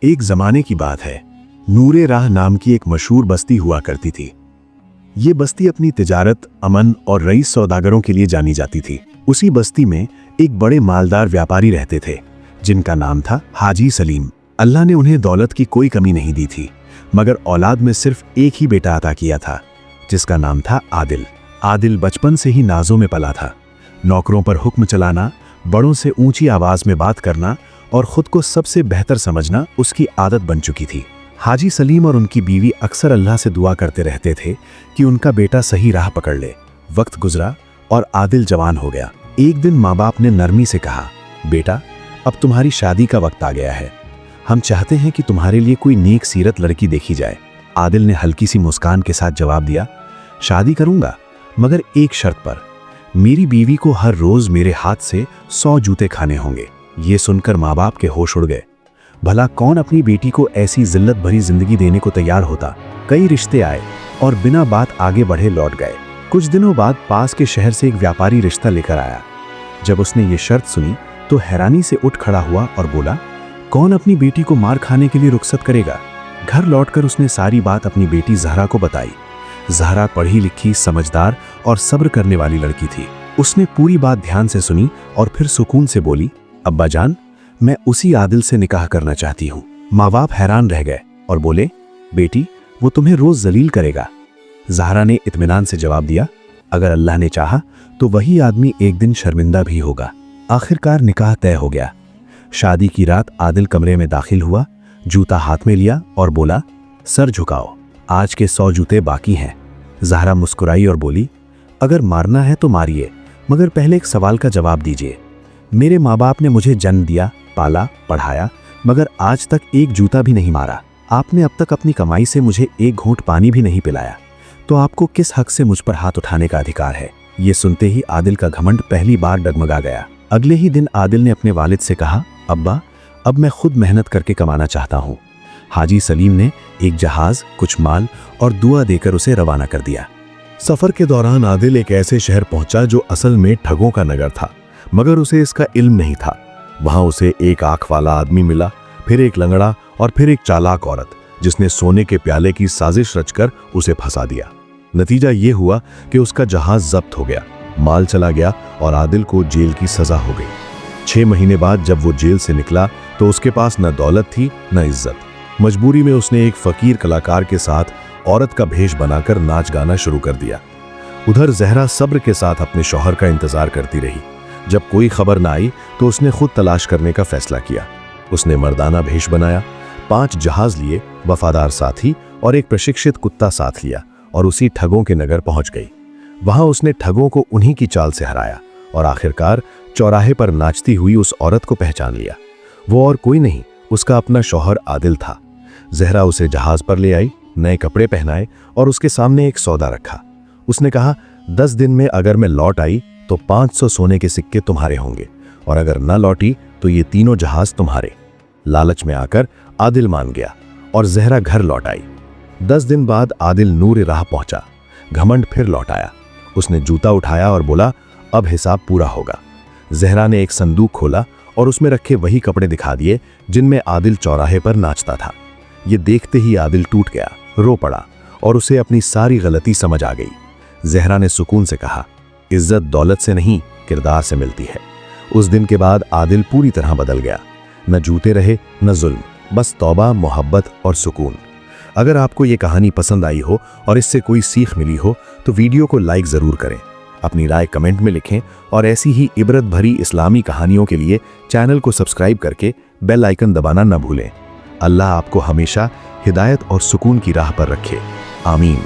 एक जमाने की बात है। नूरे राह नाम की एक मशहूर बस्ती हुआ करती थी। ये बस्ती अपनी तिजारत, अमन और रईस सौदागरों के लिए जानी जाती थी। उसी बस्ती में एक बड़े मालदार व्यापारी रहते थे जिनका नाम था हाजी सलीम। अल्लाह ने उन्हें दौलत की कोई कमी नहीं दी थी, मगर औलाद में सिर्फ एक ही बेटा अता किया था जिसका नाम था आदिल। आदिल बचपन से ही नाजों में पला था। नौकरों पर हुक्म चलाना, बड़ों से ऊंची आवाज में बात करना और खुद को सबसे बेहतर समझना उसकी आदत बन चुकी थी। हाजी सलीम और उनकी बीवी अक्सर अल्लाह से दुआ करते रहते थे कि उनका बेटा सही राह पकड़ ले। वक्त गुजरा और आदिल जवान हो गया। एक दिन माँ बाप ने नरमी से कहा, बेटा अब तुम्हारी शादी का वक्त आ गया है, हम चाहते हैं कि तुम्हारे लिए कोई नेक सीरत लड़की देखी जाए। आदिल ने हल्की सी मुस्कान के साथ जवाब दिया, शादी करूंगा मगर एक शर्त पर, मेरी बीवी को हर रोज मेरे हाथ से 100 जूते खाने होंगे। ये सुनकर माँ बाप के होश उड़ गए। भला कौन अपनी बेटी को ऐसी जिल्लत भरी जिंदगी देने को तैयार होता। कई रिश्ते आए और बिना बात आगे बढ़े लौट गए। कुछ दिनों बाद पास के शहर से एक व्यापारी रिश्ता लेकर आया। जब उसने ये शर्त सुनी तो हैरानी से उठ खड़ा हुआ और बोला, कौन अपनी बेटी को मार खाने के लिए रुखसत करेगा। घर लौटकर उसने सारी बात अपनी बेटी ज़हरा को बताई। ज़हरा पढ़ी लिखी, समझदार और सब्र करने वाली लड़की थी। उसने पूरी बात ध्यान से सुनी और फिर सुकून से बोली, अब्बा जान, मैं उसी आदिल से निकाह करना चाहती हूँ। माँ बाप हैरान रह गए और बोले, बेटी वो तुम्हें रोज जलील करेगा। ज़हरा ने इत्मीनान से जवाब दिया, अगर अल्लाह ने चाहा तो वही आदमी एक दिन शर्मिंदा भी होगा। आखिरकार निकाह तय हो गया। शादी की रात आदिल कमरे में दाखिल हुआ, जूता हाथ में लिया और बोला, सर झुकाओ, आज के 100 जूते बाकी हैं। ज़हरा मुस्कुराई और बोली, अगर मारना है तो मारिए, मगर पहले एक सवाल का जवाब दीजिए। मेरे माँ बाप ने मुझे जन्म दिया, पाला, पढ़ाया, मगर आज तक एक जूता भी नहीं मारा। आपने अब तक अपनी कमाई से मुझे एक घूंट पानी भी नहीं पिलाया, तो आपको किस हक से मुझ पर हाथ उठाने का अधिकार है। ये सुनते ही आदिल का घमंड पहली बार डगमगा गया। अगले ही दिन आदिल ने अपने वालिद से कहा, अब्बा अब मैं खुद मेहनत करके कमाना चाहता हूँ। हाजी सलीम ने एक जहाज, कुछ माल और दुआ देकर उसे रवाना कर दिया। सफर के दौरान आदिल एक ऐसे शहर पहुंचा जो असल में ठगों का नगर था, मगर उसे इसका इल्म नहीं था। वहां उसे एक आंख वाला आदमी मिला, फिर एक लंगड़ा और फिर एक चालाक औरत, जिसने सोने के प्याले की साजिश रचकर उसे फंसा दिया। नतीजा ये हुआ कि उसका जहाज जब्त हो गया, माल चला गया और आदिल को जेल की सजा हो गई। 6 महीने बाद जब वो जेल से निकला तो उसके पास न दौलत थी न इज्जत। मजबूरी में उसने एक फकीर कलाकार के साथ औरत का भेष बनाकर नाच गाना शुरू कर दिया। उधर ज़हरा सब्र के साथ अपने शौहर का इंतजार करती रही। जब कोई खबर न आई तो उसने खुद तलाश करने का फैसला किया। उसने मर्दाना भेष बनाया, 5 जहाज लिए, वफादार साथी और एक प्रशिक्षित कुत्ता साथ लिया और उसी ठगों के नगर पहुंच गई। वहां उसने ठगों को उन्हीं की चाल से हराया और आखिरकार चौराहे पर नाचती हुई उस औरत को पहचान लिया। वो और कोई नहीं, उसका अपना शौहर आदिल था। ज़हरा उसे जहाज पर ले आई, नए कपड़े पहनाए और उसके सामने एक सौदा रखा। उसने कहा, 10 दिन में अगर मैं लौट आई तो 500 सोने के सिक्के तुम्हारे होंगे, और अगर न लौटी तो ये तीनों जहाज तुम्हारे। लालच में आकर आदिल मान गया और ज़हरा घर लौट आई। 10 दिन बाद आदिल नूर राह पहुंचा। घमंड फिर लौट आया। उसने जूता उठाया और बोला, अब हिसाब पूरा होगा। ज़हरा ने एक संदूक खोला और उसमें रखे वही कपड़े दिखा दिए जिनमें आदिल चौराहे पर नाचता था। ये देखते ही आदिल टूट गया, रो पड़ा और उसे अपनी सारी गलती समझ आ गई। ज़हरा ने सुकून से कहा, इज्जत दौलत से नहीं किरदार से मिलती है। उस दिन के बाद आदिल पूरी तरह बदल गया। न जूते रहे न जुल्म, बस तौबा, मोहब्बत और सुकून। अगर आपको ये कहानी पसंद आई हो और इससे कोई सीख मिली हो तो वीडियो को लाइक ज़रूर करें, अपनी राय कमेंट में लिखें और ऐसी ही इबरत भरी इस्लामी कहानियों के लिए चैनल को सब्सक्राइब करके बेल आइकन दबाना न भूलें। अल्लाह आपको हमेशा हिदायत और सुकून की राह पर रखे। आमीन।